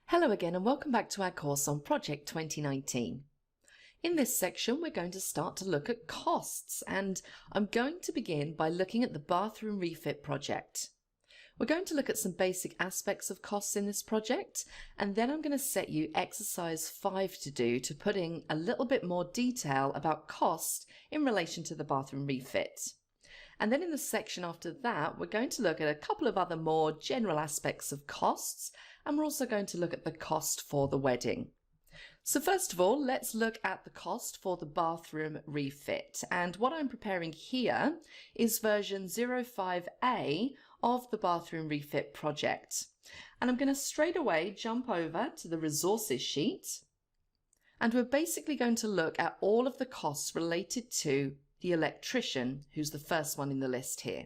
Hello again and welcome back to our course on Project 2019. In this section we're going to start to look at costs, and I'm going to begin by looking at the bathroom refit project. We're going to look at some basic aspects of costs in this project, and then I'm going to set you exercise 5 to do to put in a little bit more detail about cost in relation to the bathroom refit. And then in the section after that, we're going to look at a couple of other more general aspects of costs, and we're also going to look at the cost for the wedding. So first of all, let's look at the cost for the bathroom refit. And what I'm preparing here is version 05A of the bathroom refit project. And I'm going to straight away jump over to the resources sheet. And we're basically going to look at all of the costs related to the electrician, who's the first one in the list here.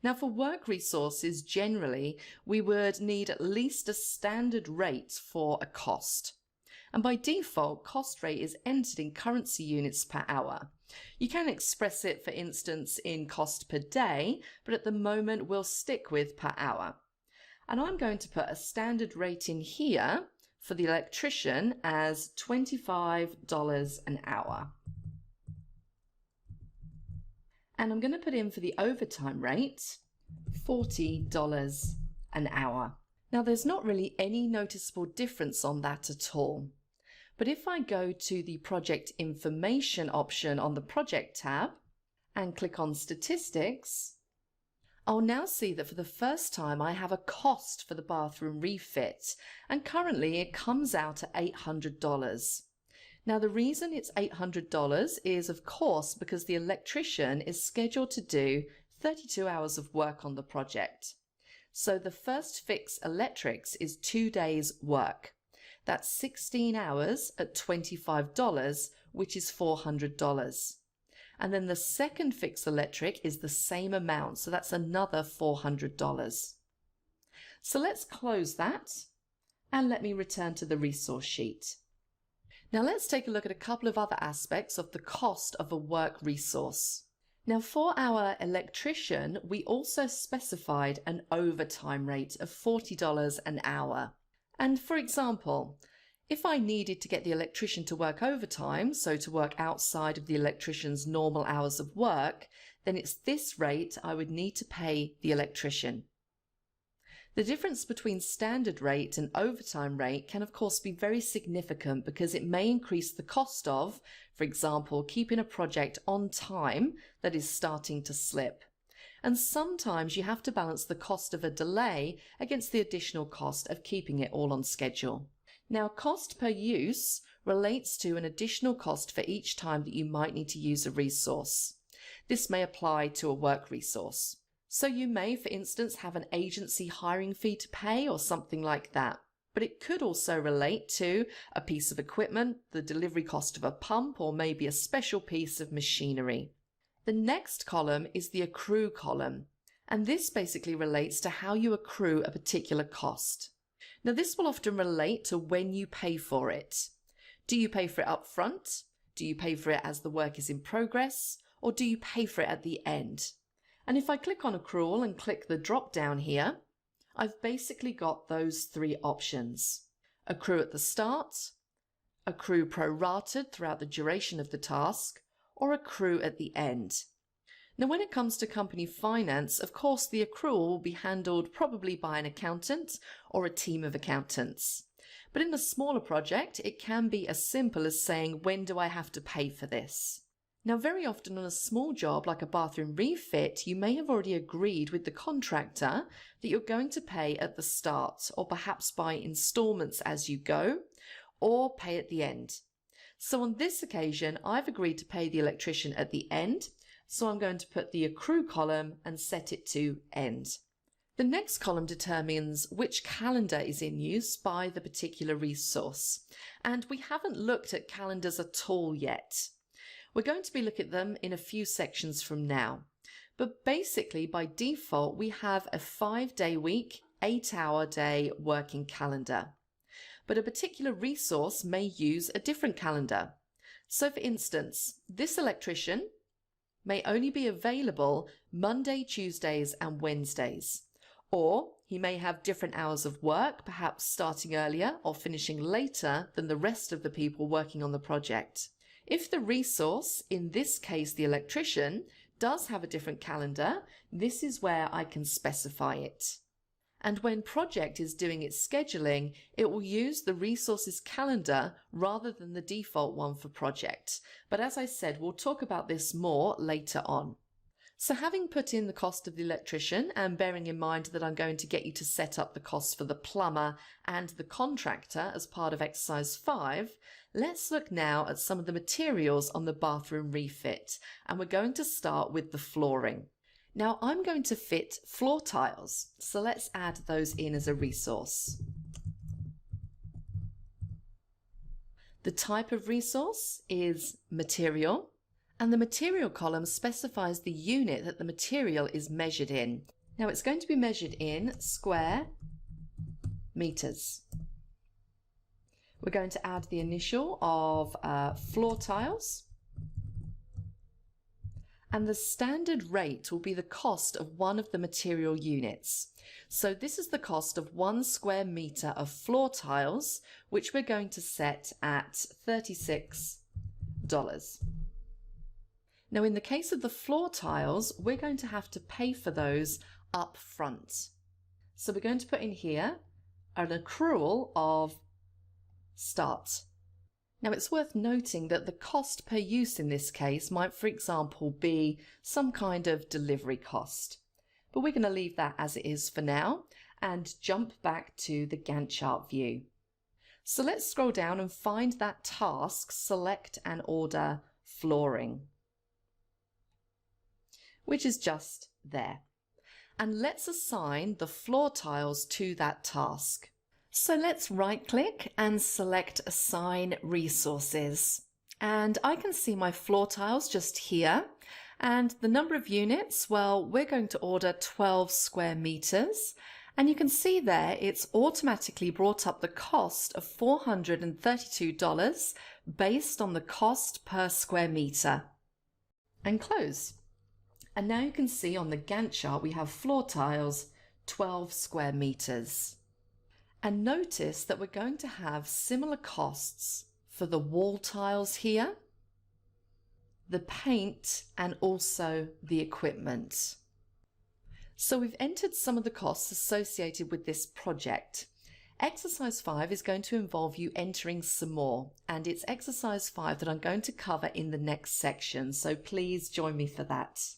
Now for work resources, generally, we would need at least a standard rate for a cost. And by default, cost rate is entered in currency units per hour. You can express it, for instance, in cost per day, but at the moment we'll stick with per hour. And I'm going to put a standard rate in here for the electrician as $25 an hour. And I'm going to put in for the overtime rate $40 an hour. Now there's not really any noticeable difference on that at all. But if I go to the project information option on the project tab and click on statistics, I'll now see that for the first time I have a cost for the bathroom refit, and currently it comes out at $800. Now the reason it's $800 is of course because the electrician is scheduled to do 32 hours of work on the project. So the first fix electrics is 2 days work. That's 16 hours at $25, which is $400. And then the second fix electric is the same amount, so that's another $400. So let's close that and let me return to the resource sheet. Now let's take a look at a couple of other aspects of the cost of a work resource. Now for our electrician, we also specified an overtime rate of $40 an hour. And for example, if I needed to get the electrician to work overtime, so to work outside of the electrician's normal hours of work, then it's this rate I would need to pay the electrician. The difference between standard rate and overtime rate can of course be very significant because it may increase the cost of, for example, keeping a project on time that is starting to slip. And sometimes you have to balance the cost of a delay against the additional cost of keeping it all on schedule. Now, cost per use relates to an additional cost for each time that you might need to use a resource. This may apply to a work resource. So you may, for instance, have an agency hiring fee to pay or something like that. But it could also relate to a piece of equipment, the delivery cost of a pump, or maybe a special piece of machinery. The next column is the accrue column, and this basically relates to how you accrue a particular cost. Now this will often relate to when you pay for it. Do you pay for it up front? Do you pay for it as the work is in progress? Or do you pay for it at the end? And if I click on accrual and click the drop down here, I've basically got those three options. Accrue at the start, accrue prorated throughout the duration of the task, or accrue at the end. Now when it comes to company finance, of course the accrual will be handled probably by an accountant or a team of accountants. But in a smaller project, it can be as simple as saying, when do I have to pay for this? Now very often on a small job like a bathroom refit, you may have already agreed with the contractor that you're going to pay at the start, or perhaps by installments as you go, or pay at the end. So on this occasion, I've agreed to pay the electrician at the end, so I'm going to put the accrue column and set it to end. The next column determines which calendar is in use by the particular resource, and we haven't looked at calendars at all yet. We're going to be looking at them in a few sections from now. But basically, by default, we have a 5-day week, 8-hour day working calendar. But a particular resource may use a different calendar. So for instance, this electrician may only be available Monday, Tuesdays and Wednesdays. Or He may have different hours of work, perhaps starting earlier or finishing later than the rest of the people working on the project. If the resource, in this case the electrician, does have a different calendar, this is where I can specify it. And when project is doing its scheduling, it will use the resources calendar rather than the default one for project. But as I said, we'll talk about this more later on. So having put in the cost of the electrician and bearing in mind that I'm going to get you to set up the costs for the plumber and the contractor as part of exercise 5, let's look now at some of the materials on the bathroom refit, and we're going to start with the flooring. Now I'm going to fit floor tiles, so let's add those in as a resource. The type of resource is material, and the material column specifies the unit that the material is measured in. Now it's going to be measured in square meters. We're going to add the initial of floor tiles, and the standard rate will be the cost of one of the material units. So this is the cost of 1 square meter of floor tiles, which we're going to set at $36. Now in the case of the floor tiles, we're going to have to pay for those up front. So we're going to put in here an accrual of start. Now it's worth noting that the cost per use in this case might, for example, be some kind of delivery cost. But we're going to leave that as it is for now and jump back to the Gantt chart view. So let's scroll down and find that task, select and order flooring, which is just there. And let's assign the floor tiles to that task. So let's right click and select Assign Resources. And I can see my floor tiles just here. And the number of units, well, we're going to order 12 square meters. And you can see there it's automatically brought up the cost of $432 based on the cost per square meter. And close. And now you can see on the Gantt chart we have floor tiles 12 square meters. And notice that we're going to have similar costs for the wall tiles here, the paint, and also the equipment. So we've entered some of the costs associated with this project. Exercise 5 is going to involve you entering some more, and it's exercise 5 that I'm going to cover in the next section, so please join me for that.